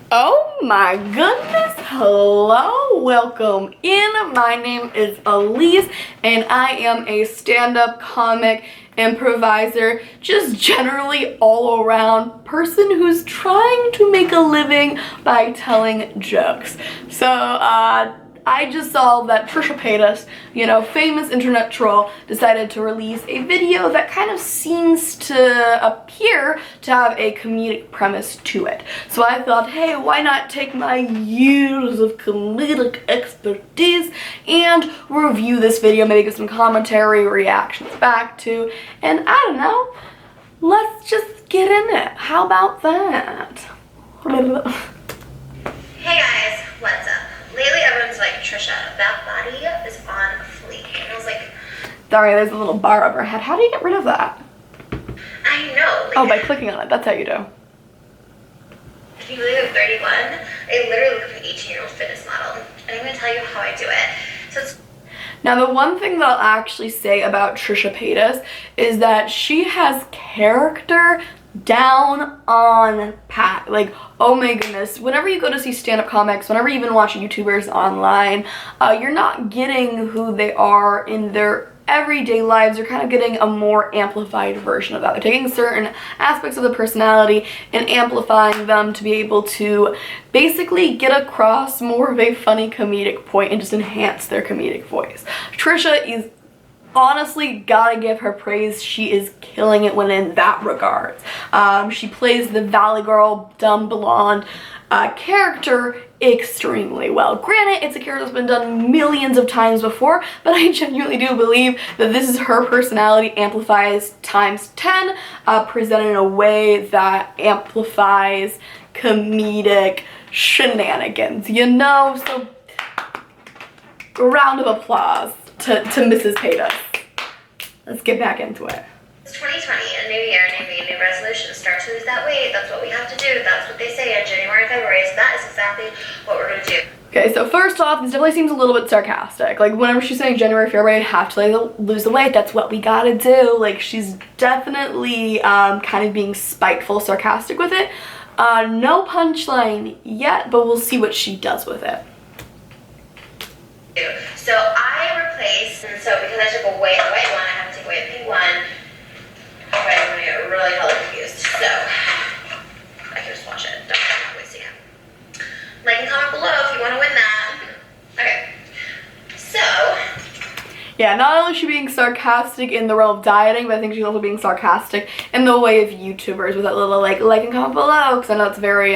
Oh my goodness, hello, welcome in. My name is Elise and I am a stand-up comic, improviser, just generally all around person who's trying to make a living by telling jokes. So I just saw that Trisha Paytas, famous internet troll, decided to release a video that kind of seems to appear to have a comedic premise to it. So I thought, hey, why not take my years of comedic expertise and review this video, maybe give some commentary, reactions back to, and I don't know, let's just get in it. How about that? Hey guys, what's up? Lately everyone's like, Trisha, that body is on fleek. And I was like, sorry, there's a little bar over her head. How do you get rid of that? I know. Oh, by clicking on it. That's how you do. Can you believe I'm 31? I literally look like an 18-year-old fitness model. And I'm going to tell you how I do it. So it's now, the one thing that I'll actually say about Trisha Paytas is that she has character down on pat. Like, oh my goodness, whenever you go to see stand-up comics, whenever you even watch YouTubers online, you're not getting who they are in their everyday lives. You're kind of getting a more amplified version of that. They're taking certain aspects of the personality and amplifying them to be able to basically get across more of a funny comedic point and just enhance their comedic voice. Trisha is honestly, gotta give her praise. She is killing it when in that regard. She plays the Valley Girl, dumb blonde character extremely well. Granted, it's a character that's been done millions of times before, but I genuinely do believe that this is her personality amplifies times 10, presented in a way that amplifies comedic shenanigans, So, a round of applause to Mrs. Paytas. Let's get back into it. It's 2020, a new year, new resolution. Start to lose that weight. That's what we have to do. That's what they say in January and February. So that is exactly what we're going to do. Okay, so first off, this definitely seems a little bit sarcastic. Like, whenever she's saying January, February, I have to lose the weight. That's what we gotta do. Like, she's definitely kind of being spiteful, sarcastic with it. No punchline yet, but we'll see what she does with it. So I replaced, and so because I took away the white one, I have to take away the pink one. Okay, I'm gonna get really hella confused. So I can just watch it. Don't have wasting it. Like and comment below if you want to win that. Okay. So yeah, not only is she being sarcastic in the realm of dieting, but I think she's also being sarcastic in the way of YouTubers with that little like and comment below, because I know it's very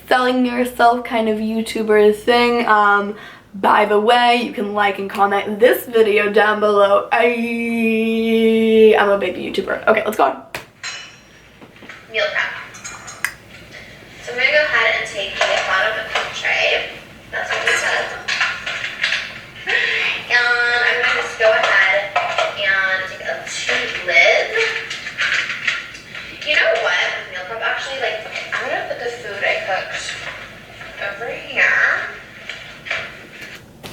selling yourself kind of YouTuber thing. By the way, you can like and comment this video down below. I'm a baby YouTuber. Okay, let's go on. Meal prep. So I'm gonna go ahead and take the bottom of the tray. That's what we said. And I'm gonna just go ahead and take a 2 lid. You know what? With meal prep, actually, like, I'm gonna put the food I cooked over here.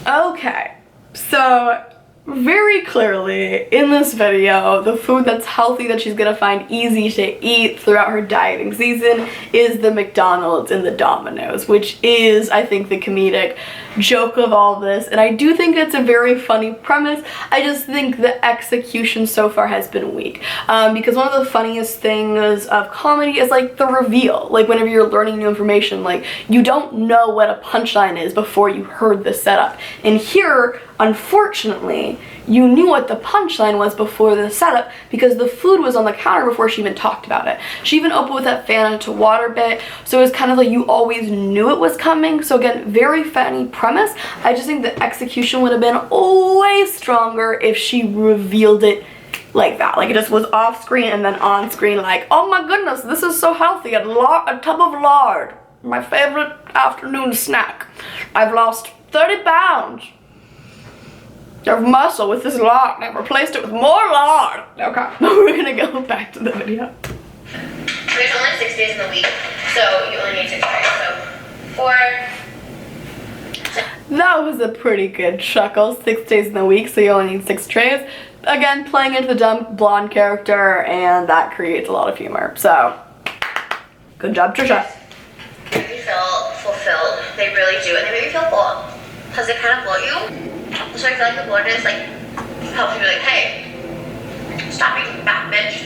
Okay, so very clearly in this video, the food that's healthy that she's gonna find easy to eat throughout her dieting season is the McDonald's and the Domino's, which is, I think, the comedic joke of all this. And I do think it's a very funny premise. I just think the execution so far has been weak. Because one of the funniest things of comedy is like the reveal. Like whenever you're learning new information, like you don't know what a punchline is before you heard the setup. And here, unfortunately, you knew what the punchline was before the setup because the food was on the counter before she even talked about it. She even opened with that Fanta to water bit, so it was kind of like you always knew it was coming. So again, very funny premise. I just think the execution would have been way stronger if she revealed it like that. Like it just was off screen and then on screen like, oh my goodness, this is so healthy, a tub of lard, my favorite afternoon snack. I've lost 30 pounds of muscle with this lard and I've replaced it with more lard. Okay, we're gonna go back to the video. There's only 6 days in the week, so you only need 6 trays. So 4. That was a pretty good chuckle. 6 days in the week, so you only need 6 trays. Again, playing into the dumb blonde character, and that creates a lot of humor. So, good job, Trisha. They really do, and they make me feel full because they kind of bloat you. So I feel like the bloatness like helps you be like, hey, stop being fat, bitch.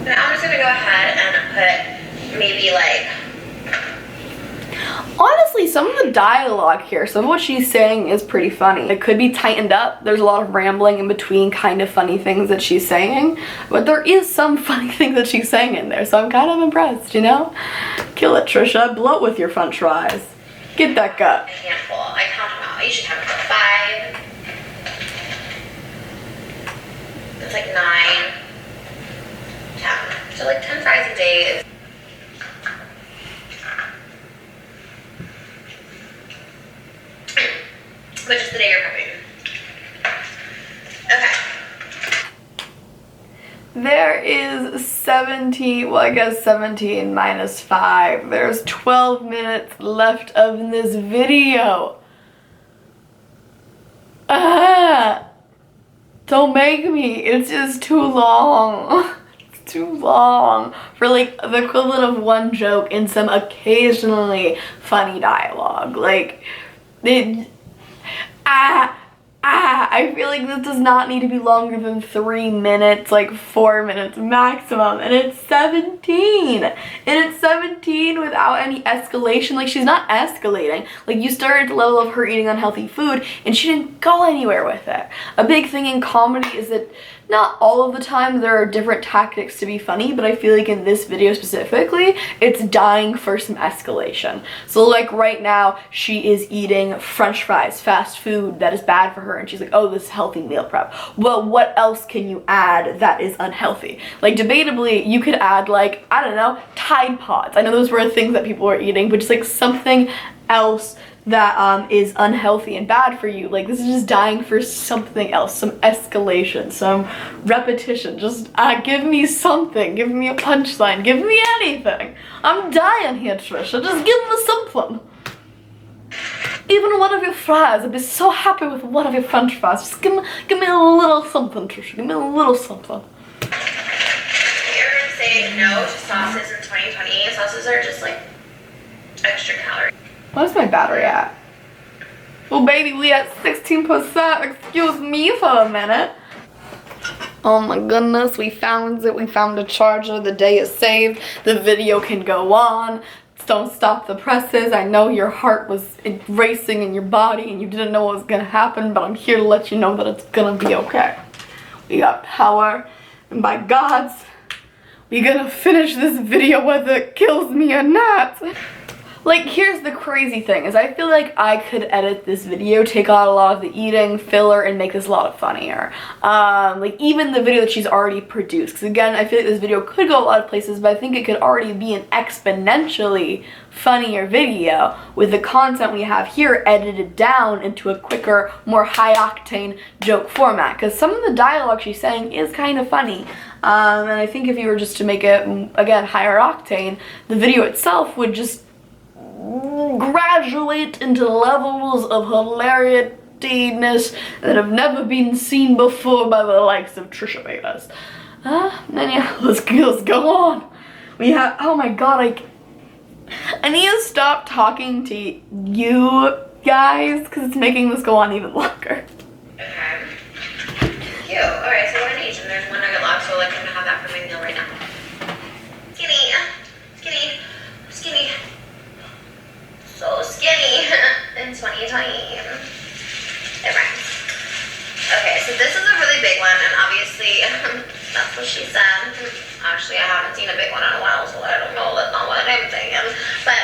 Now I'm just gonna go ahead and put maybe like. Honestly, some of the dialogue here, some of what she's saying is pretty funny. It could be tightened up. There's a lot of rambling in between kind of funny things that she's saying, but there is some funny things that she's saying in there, so I'm kind of impressed, you know? Kill it, Trisha. Bloat with your french fries. Get that gut. A handful. I count them out. I usually have about 5. It's like 9, 10. So like 10 fries a day is. But just the day you're prepping. Okay. There is 17, well I guess 17 minus 5. There's 12 minutes left of this video. Don't make me, it's just too long. It's too long for like the equivalent of one joke in some occasionally funny dialogue. Like, I feel like this does not need to be longer than 3 minutes, like 4 minutes maximum, and it's 17. And it's 17 without any escalation. Like, she's not escalating. Like, you started at the level of her eating unhealthy food, and she didn't go anywhere with it. A big thing in comedy is that not all of the time there are different tactics to be funny, but I feel like in this video specifically, it's dying for some escalation. So like right now, she is eating french fries, fast food that is bad for her, and she's like, oh, this is healthy meal prep. Well, what else can you add that is unhealthy? Like, debatably, you could add like, I don't know, Tide Pods. I know those were things that people were eating, but just like something else that is unhealthy and bad for you. Like, this is just dying for something else, some escalation, some repetition. Just give me something, give me a punchline, give me anything. I'm dying here, Trisha, just give me something. Even one of your fries, I'd be so happy with one of your french fries. Just give me a little something, Trisha, give me a little something. You're gonna say no to sauces in 2020. Sauces are just like extra calories. Where's my battery at? Oh baby, we at 16%. Excuse me for a minute. Oh my goodness, we found it. We found a charger. The day is saved. The video can go on. Don't stop the presses. I know your heart was racing in your body and you didn't know what was gonna happen, but I'm here to let you know that it's gonna be okay. We got power, and by God's, we're gonna finish this video whether it kills me or not. Like, here's the crazy thing, is I feel like I could edit this video, take out a lot of the eating, filler, and make this a lot funnier. Like, even the video that she's already produced. Because again, I feel like this video could go a lot of places, but I think it could already be an exponentially funnier video with the content we have here edited down into a quicker, more high-octane joke format. Because some of the dialogue she's saying is kind of funny. And I think if you were just to make it, again, higher octane, the video itself would just graduate into levels of hilarious-ness that have never been seen before by the likes of Trisha Paytas. Then yeah, let's go on. We have, oh my god, I need to stop talking to you guys because it's making this go on even longer. Okay. Cute. Alright, so one each, and there's one nugget left, so like I'm gonna have that for my meal right now. Skinny. Skinny. Skinny. So skinny in 2020. It rhymes. Okay, so this is a really big one, and obviously that's what she said. Actually, I haven't seen a big one in a while, so I don't know. That's not what I'm thinking. But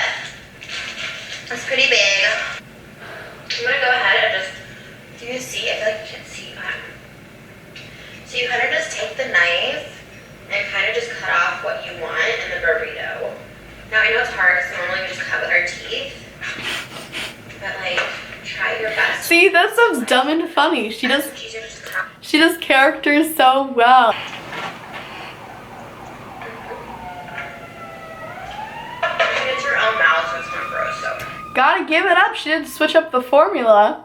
it's pretty big. I'm gonna go ahead and just. Do you see? I feel like you can't see. So you kind of just take the knife and kind of just cut off what you want in the burrito. Now I know it's hard because normally we just cut with our teeth, but like try your best. See, that sounds dumb and funny. She does characters so well. It's your own mouth, so it's not gross. So gotta give it up. She did switch up the formula.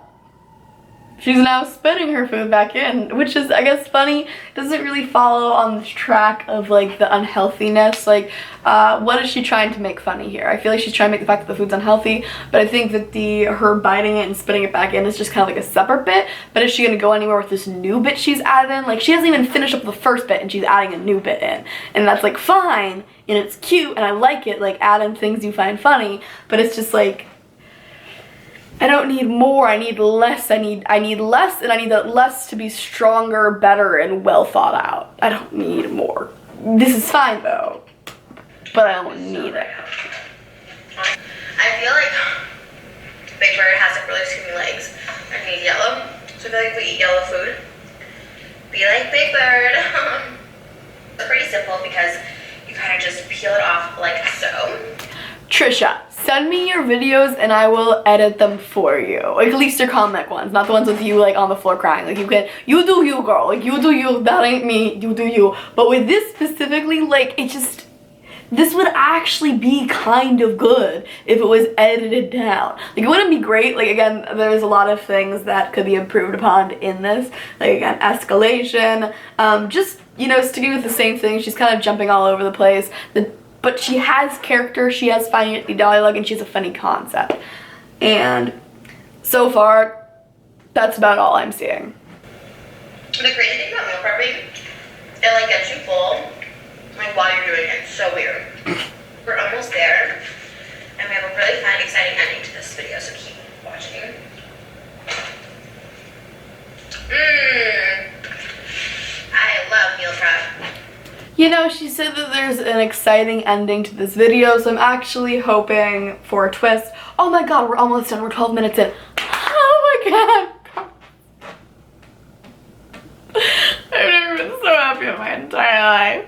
She's now spitting her food back in, which is, I guess, funny. Doesn't really follow on the track of, like, the unhealthiness. Like, what is she trying to make funny here? I feel like she's trying to make the fact that the food's unhealthy, but I think that her biting it and spitting it back in is just kind of like a separate bit. But is she gonna go anywhere with this new bit she's added? Like, she hasn't even finished up the first bit and she's adding a new bit in. And that's, like, fine, and it's cute, and I like it, like, add in things you find funny, but it's just, like, I don't need more, I need less, I need less, and I need that less to be stronger, better, and well thought out. I don't need more. This is fine though, but I don't need it. I feel like Big Bird has like really skinny legs and he's yellow, so I feel like if we eat yellow food, be like Big Bird. It's pretty simple because you kind of just peel it off like so. Trisha, send me your videos and I will edit them for you. Like, at least your comic ones, not the ones with you, like, on the floor crying. Like, you do you, girl. Like, you do you. That ain't me. You do you. But with this specifically, like, this would actually be kind of good if it was edited down. Like, it wouldn't be great. Like, again, there's a lot of things that could be improved upon in this. Like, again, escalation. Just, you know, sticking with the same thing. She's kind of jumping all over the place. But she has character, she has funny dialogue, and she has a funny concept. And so far, that's about all I'm seeing. The crazy thing about meal prepping, it like gets you full, like while you're doing it. It's so weird. We're almost there, and we have a really fun, exciting ending to this video, so keep watching. I love meal prep. You know, she said that there's an exciting ending to this video, so I'm actually hoping for a twist. Oh my god, we're almost done. We're 12 minutes in. Oh my god. I've never been so happy in my entire life.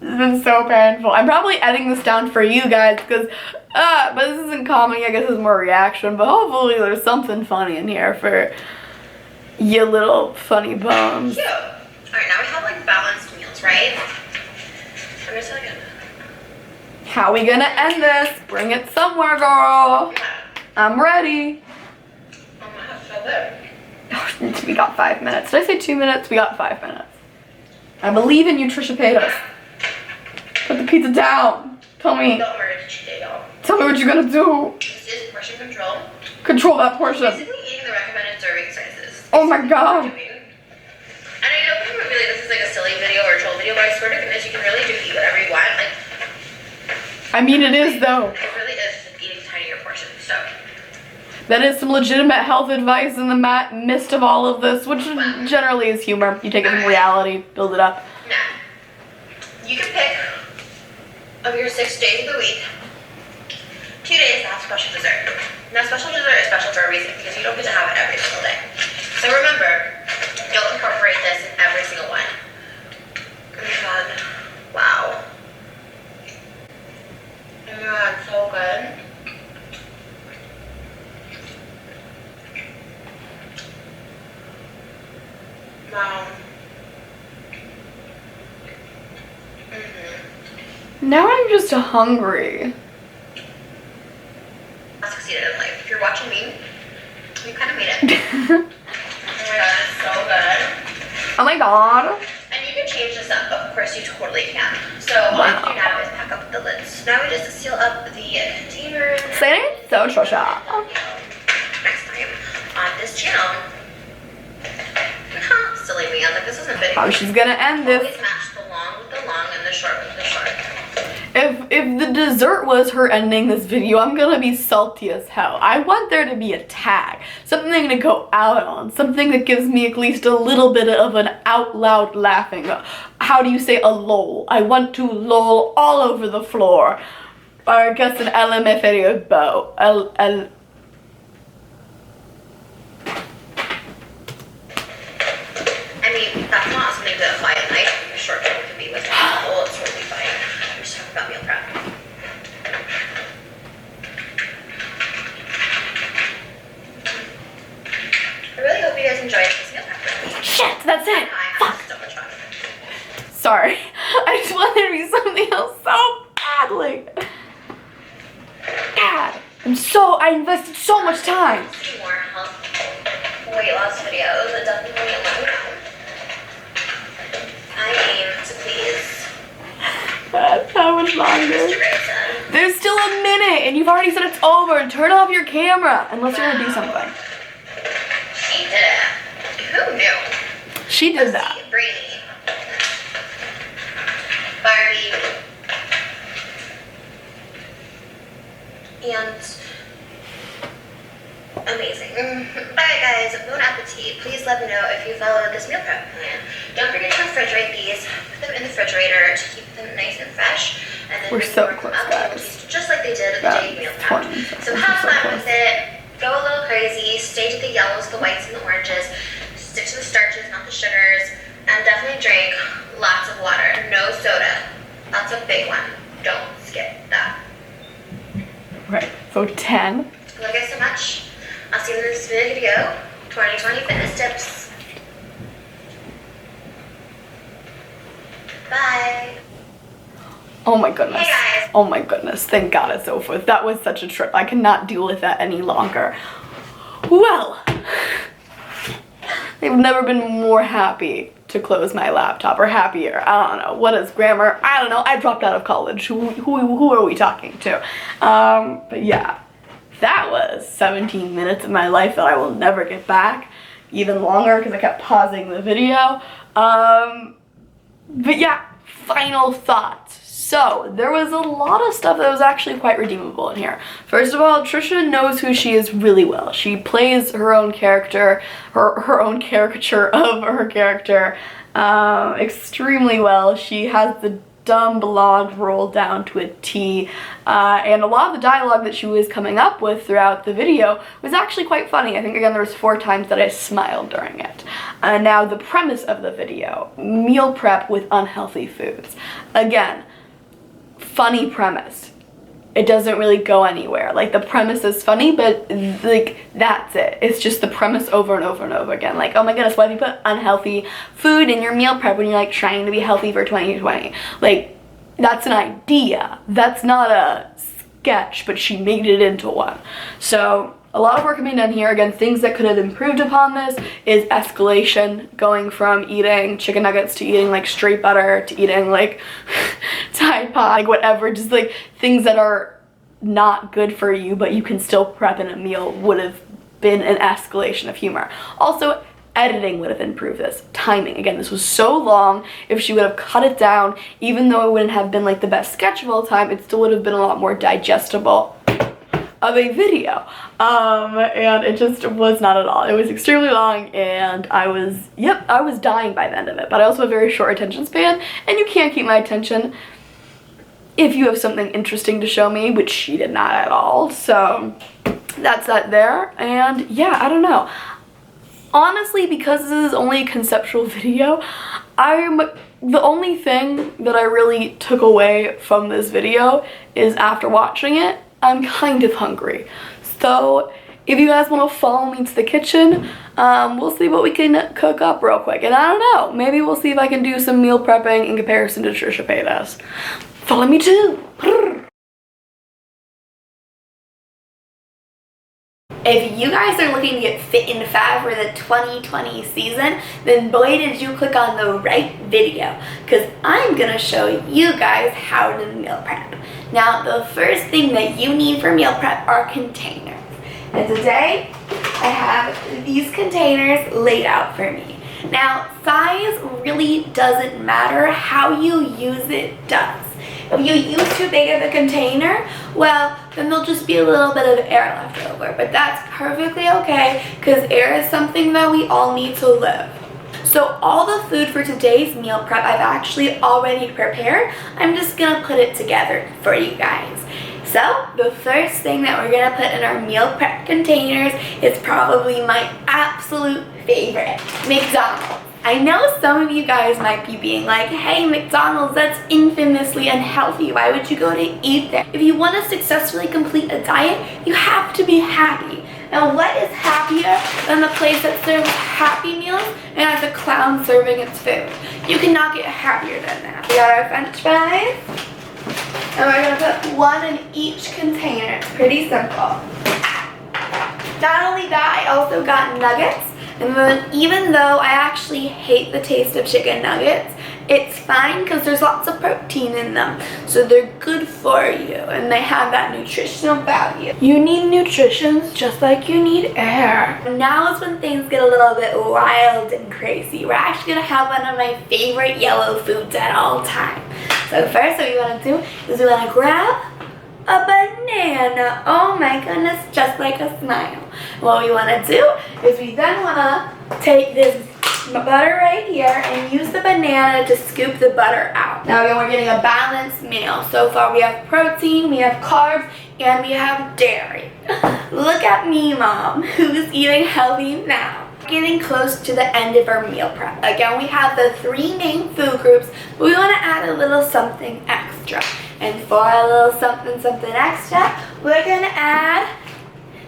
It's been so painful. I'm probably editing this down for you guys because, but this isn't comedy. I guess it's more reaction, but hopefully there's something funny in here for you little funny bones. Cute. Alright, now we have like balanced meals, right? I'm gonna tell you. How we gonna end this? Bring it somewhere, girl. Yeah. I'm ready. Oh my gosh, so good. We got 5 minutes. Did I say 2 minutes? We got 5 minutes. I believe in you, Trisha Paytas. Put the pizza down. Tell me. Don't worry, cheat day, y'all. Tell me what you're gonna do. This is portion control. Control that portion. Basically eating the recommended serving sizes. Oh my god. And I know people really this is like a silly video or a troll video, but I swear to goodness you can really do eat whatever you want. Like, I mean, it is though. it really is just eating tinier portions. So that is some legitimate health advice in the midst of all of this, which generally is humor. You take it from reality, build it up. now, you can pick of your 6 days of the week, 2 days to have special dessert. Now special dessert is special for a reason because you don't get to have it every single day. So remember, don't incorporate this in every single one. Oh my god. Wow. Oh my god, so good. Wow. Now I'm just hungry. I succeeded in life. If you're watching me, you kind of made it. Oh my god, it's so good. Oh my god. And you can change this up, of course you totally can. So all you have to do now is pack up the lids. Now we just seal up the container. Saying so, Trisha. Next time on this channel. Silly me, I was like, this isn't video. How she's gonna end this. Always match the long with the long and the short with the short. If the dessert was her ending this video, I'm gonna be salty as hell. I want there to be a tag, something to go out on, something that gives me at least a little bit of an out loud laughing. How do you say a lol? I want to lol all over the floor. Or I guess an LMFAO. I mean, that's not something to apply at night. A short term can be with people. It's totally fine. I'm just talking about meal prep. I really hope you guys enjoyed this meal prep with me. Shit, that's it. I had so much fun. Sorry. I just wanted to be something else so badly. God. I invested so much time. See more health weight loss videos, then definitely let me know. I aim to please. That's how much longer. There's still a minute, and you've already said it's over. Turn off your camera, unless you're gonna do something. She did it. Who knew? She did that. Brainy. Barbie. And amazing. Alright guys, bon appetit. Please let me know if you follow this meal prep plan. Don't forget to refrigerate these. Put them in the refrigerator to keep them nice and fresh. And then we're so close, guys. Just like they did at the day meal prep. So have fun with it. Go a little crazy. Stay to the yellows, the whites, and the oranges. Stick to the starches, not the sugars. And definitely drink lots of water. No soda. That's a big one. Don't skip that. Right. So 10. Love you guys so much. I'll see you in this video. 2020 fitness tips. Bye. Oh my goodness. Hey guys. Oh my goodness. Thank God it's over. That was such a trip. I cannot deal with that any longer. Well, I've never been more happy to close my laptop, or happier. I don't know. What is grammar? I don't know. I dropped out of college. Who are we talking to? But yeah, that was 17 minutes of my life that I will never get back. Even longer because I kept pausing the video. But yeah, final thoughts. So, there was a lot of stuff that was actually quite redeemable in here. First of all, Trisha knows who she is really well. She plays her own character, her own caricature of her character extremely well. She has the dumb blonde roll down to a T, and a lot of the dialogue that she was coming up with throughout the video was actually quite funny. I think, again, there was 4 times that I smiled during it. Now, the premise of the video, meal prep with unhealthy foods. Again, funny premise. It doesn't really go anywhere. Like, the premise is funny, but like, that's it. It's just the premise over and over and over again. Like, oh my goodness, why do you put unhealthy food in your meal prep when you're like trying to be healthy for 2020? Like, that's an idea. That's not a sketch, but she made it into one. So a lot of work being done here. Again, things that could have improved upon this is escalation, going from eating chicken nuggets to eating like straight butter to eating like Tide Pod, like whatever, just like things that are not good for you but you can still prep in a meal would have been an escalation of humor. Also, editing would have improved this. Timing, again, this was so long. If she would have cut it down, even though it wouldn't have been like the best sketch of all time, it still would have been a lot more digestible of a video. And it just was not at all. It was extremely long, and I was dying by the end of it. But I also have a very short attention span, and you can't keep my attention if you have something interesting to show me, which she did not at all. So that's that there. And yeah, I don't know. Honestly, because this is only a conceptual video, the only thing that I really took away from this video is after watching it, I'm kind of hungry. So if you guys want to follow me to the kitchen, we'll see what we can cook up real quick. And I don't know, maybe we'll see if I can do some meal prepping in comparison to Trisha Paytas. Follow me too. If you guys are looking to get fit and fab for the 2020 season, then boy did you click on the right video, because I'm going to show you guys how to meal prep. Now, the first thing that you need for meal prep are containers. And today, I have these containers laid out for me. Now, size really doesn't matter, how you use it does. If you use too big of a container, well, then there'll just be a little bit of air left over. But that's perfectly okay, because air is something that we all need to live. So all the food for today's meal prep I've actually already prepared. I'm just going to put it together for you guys. So the first thing that we're going to put in our meal prep containers is probably my absolute favorite, McDonald's. I know some of you guys might be being like, hey, McDonald's, that's infamously unhealthy. Why would you go to eat there? If you want to successfully complete a diet, you have to be happy. And what is happier than the place that serves Happy Meals and has a clown serving its food? You cannot get happier than that. We got our french fries, and we're going to put one in each container. It's pretty simple. Not only that, I also got nuggets. And then even though I actually hate the taste of chicken nuggets, it's fine because there's lots of protein in them. So they're good for you and they have that nutritional value. You need nutrition just like you need air. Now is when things get a little bit wild and crazy. We're actually going to have one of my favorite yellow foods at all time. So first what we want to do is we want to grab a banana. Oh my goodness, just like a smile. What we want to do is we then want to take this butter right here and use the banana to scoop the butter out. Now again, we're getting a balanced meal. So far we have protein, we have carbs, and we have dairy. Look at me, Mom, who's eating healthy now. Getting close to the end of our meal prep. Again, we have the 3 main food groups, but we want to add a little something extra. And for a little something extra, we're going to add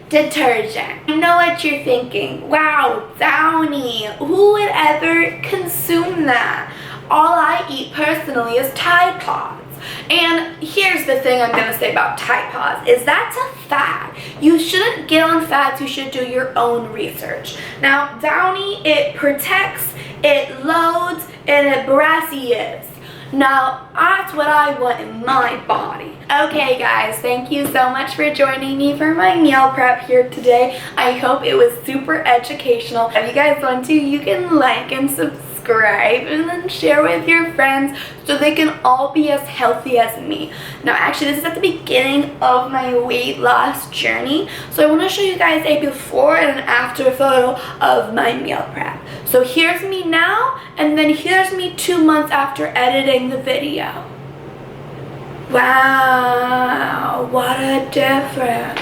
detergent. I know what you're thinking. Wow, Downy, who would ever consume that? All I eat personally is Tide Pods. And here's the thing I'm going to say about Tide Pods, is that's a fad. You shouldn't get on fads, you should do your own research. Now, Downy, it protects, it loads, and it brassies. Now, that's what I want in my body. Okay guys, thank you so much for joining me for my meal prep here today. I hope it was super educational. If you guys want to, you can like and subscribe and then share with your friends so they can all be as healthy as me. Now actually, this is at the beginning of my weight loss journey, so I want to show you guys a before and an after photo of my meal prep. So here's me now, and then here's me 2 months after editing the video. Wow, what a difference.